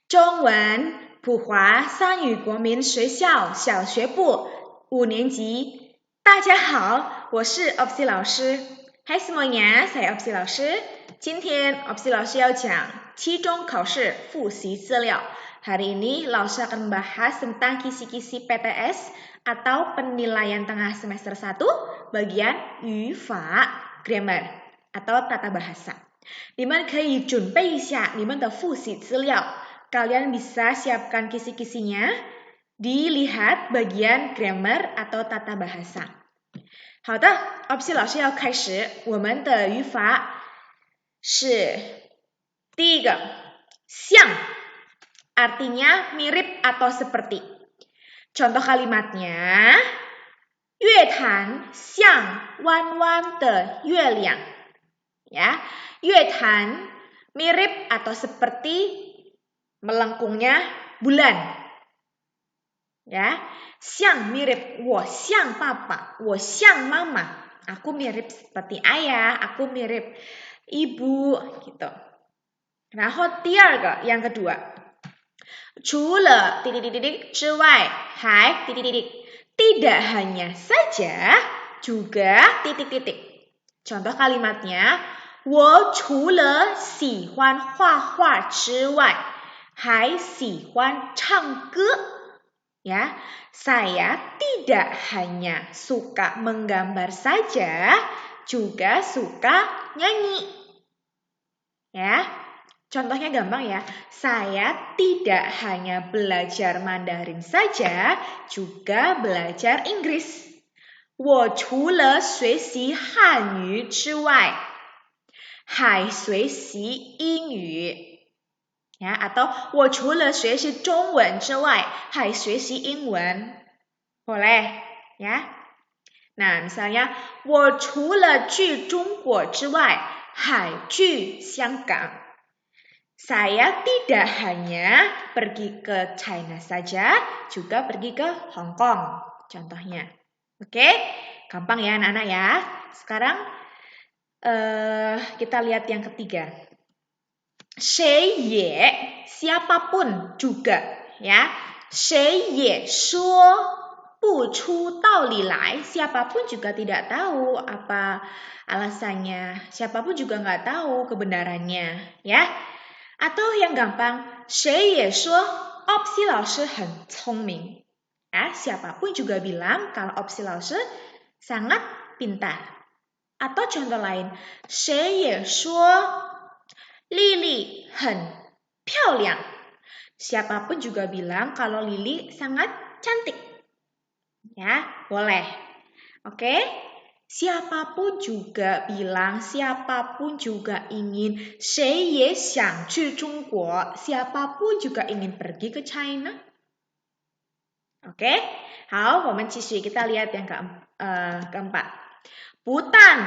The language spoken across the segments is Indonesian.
中文普华三语国民学校小学部5年级。大家好，我是 Opsi 老师。Hai semuanya, saya Opsi 老师。今天 Opsi 老师要讲期中考试复习资料。Hari ini 老师 akan membahas tentang kisi-kisi PTS atau penilaian tengah semester 1 bagian 语法 grammar atau tata bahasa。你们可以准备一下你们的复习资料。Kalian bisa siapkan kisi-kisinya, dilihat bagian grammar atau tata bahasa. 好的，Opsi 老师要开始，我们的语法是第一个，像 artinya mirip atau seperti. Contoh kalimatnya, 月潭像弯弯的月亮. Ya, 月潭 mirip atau seperti melengkungnya bulan. Ya, 像 mirip, 我像爸爸, 我像妈妈. Aku mirip seperti ayah, aku mirip ibu, gitu. 然后第二个, yang kedua. 除了 之外, 还 tidak hanya saja, juga Contoh kalimatnya, 我除了喜欢画画之外还喜欢唱歌. Ya, saya tidak hanya suka menggambar saja, juga suka nyanyi. Ya, contohnya gampang ya. Saya tidak hanya belajar Mandarin saja, juga belajar Inggris. 我除了学习汉语之外，还学习英语。Ya, atau 我除了学习中文之外还学习英文. Boleh, ya. Nah, misalnya 我除了去中国之外还去香港. Saya tidak hanya pergi ke China saja, juga pergi ke Hong Kong. Contohnya. Oke? Gampang ya anak-anak ya. Sekarang kita lihat yang ketiga. 谁也 siapapun juga, ya. 谁也说不出道理来, siapapun juga tidak tahu apa alasannya, siapapun juga nggak tahu kebenarannya, ya. Atau yang gampang, 谁也说 Opsi 老师很聪明. Ya, siapapun juga bilang kalau Opsi 老师 sangat pintar. Atau contoh lain, 谁也说丽丽很漂亮. Siapapun juga bilang kalau Lili sangat cantik. Ya, boleh. Oke? Siapapun juga bilang, siapapun juga ingin. 谁也想去中国. Siapapun juga ingin pergi ke China. Oke? 好，我们继续 kita lihat yang keempat. 不但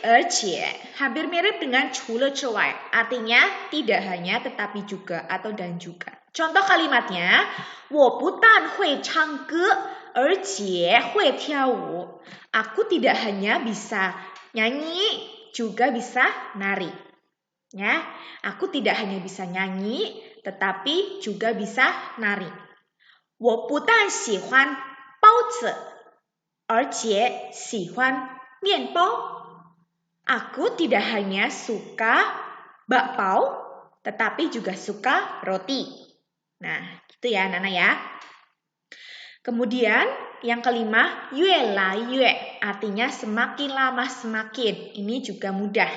而且 hampir mirip dengan 除了之外, artinya tidak hanya tetapi juga atau dan juga. Contoh kalimatnya, 我不但会唱歌而且会跳舞. Aku tidak hanya bisa nyanyi, juga bisa nari. Ya, aku tidak hanya bisa nyanyi, tetapi juga bisa nari. 我不但喜欢包子而且喜欢面包. Aku tidak hanya suka bakpao, tetapi juga suka roti. Nah, gitu ya anak-anak ya. Kemudian yang kelima, 越来越, artinya semakin lama semakin. Ini juga mudah.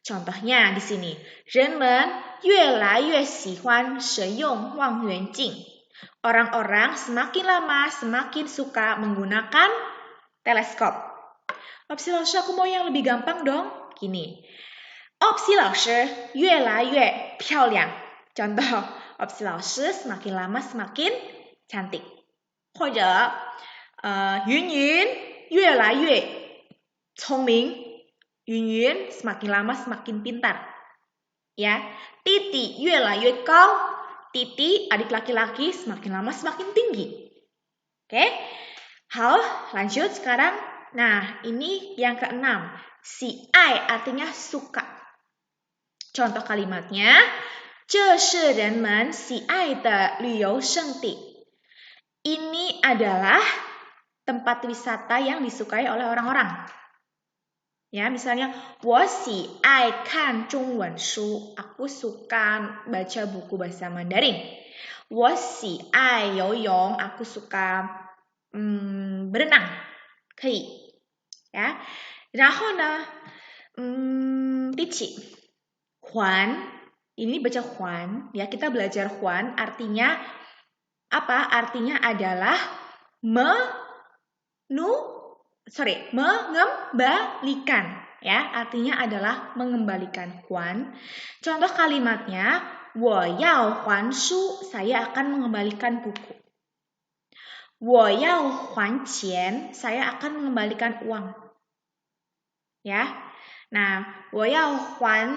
Contohnya di sini, 人们越来越喜欢使用望远镜. Orang-orang semakin lama semakin suka menggunakan teleskop. Opsi 老师, aku mau yang lebih gampang dong. Gini. Opsi 老师越来越漂亮. Contoh, Opsi 老师 semakin lama semakin cantik. 或者云云越来越聪明. Yun Yun semakin lama semakin pintar. Ya. Titi 越来越高. Titi, adik laki-laki, semakin lama semakin tinggi. Oke? Halo, lanjut sekarang. Nah, ini yang keenam. Si ai artinya suka. Contoh kalimatnya, 这是人们喜爱的旅游胜地. Ini adalah tempat wisata yang disukai oleh orang-orang. Ya, misalnya, 我喜爱看中文书. Aku suka baca buku bahasa Mandarin. 我喜爱游泳. Aku suka berenang. 可以. Ya. 然后呢, 第七, Huan. Ini baca Huan. Ya, kita belajar Huan. Artinya apa? Artinya adalah mengembalikan, ya, artinya adalah mengembalikan. Huan. Contoh kalimatnya, 我要还书, saya akan mengembalikan buku. 我要还钱, saya akan mengembalikan uang. Ya. Nah, 我要还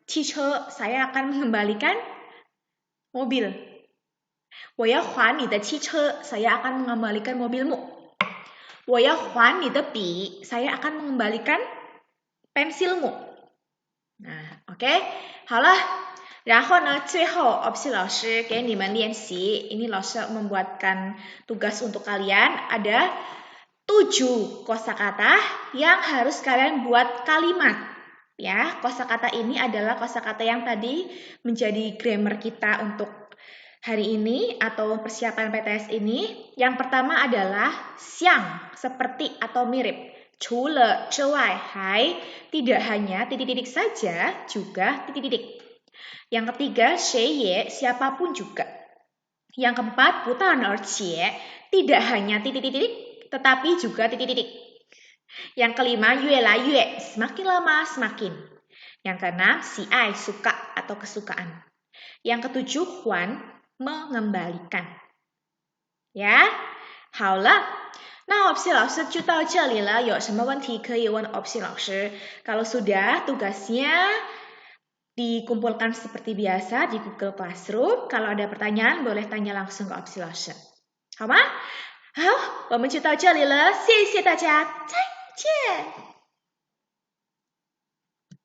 汽车, saya akan mengembalikan mobil. 我要还你的汽车, saya akan mengembalikan mobilmu. 我要还你的笔, saya akan mengembalikan pensilmu. Nah, oke. 好了。然后呢，最后 opsi 老师给你们练习. Ini 老师 membuatkan tugas untuk kalian. Ada 7 kosakata yang harus kalian buat kalimat. Ya, kosakata ini adalah kosakata yang tadi menjadi grammar kita untuk hari ini atau persiapan PTS ini. Yang pertama adalah xiang, seperti atau mirip. 除了之外还 tidak hanya titik-titik saja, juga titik-titik. Yang ketiga, 谁也 siapapun juga. Yang keempat, 不但而且 tidak hanya titik-titik, tetapi juga titik-titik. Yang kelima, 越来越 semakin lama semakin. Yang keenam, 喜爱 suka atau kesukaan. Yang ketujuh, 还 mengembalikan. Ya, 好了。那 opsi 老师就到这里了，有什么问题可以问 opsi 老师。Kalau sudah, tugasnya dikumpulkan seperti biasa di Google Classroom. Kalau ada pertanyaan, boleh tanya langsung ke opsi 老师。好吗？好，我们就到这里了，谢谢大家，再见。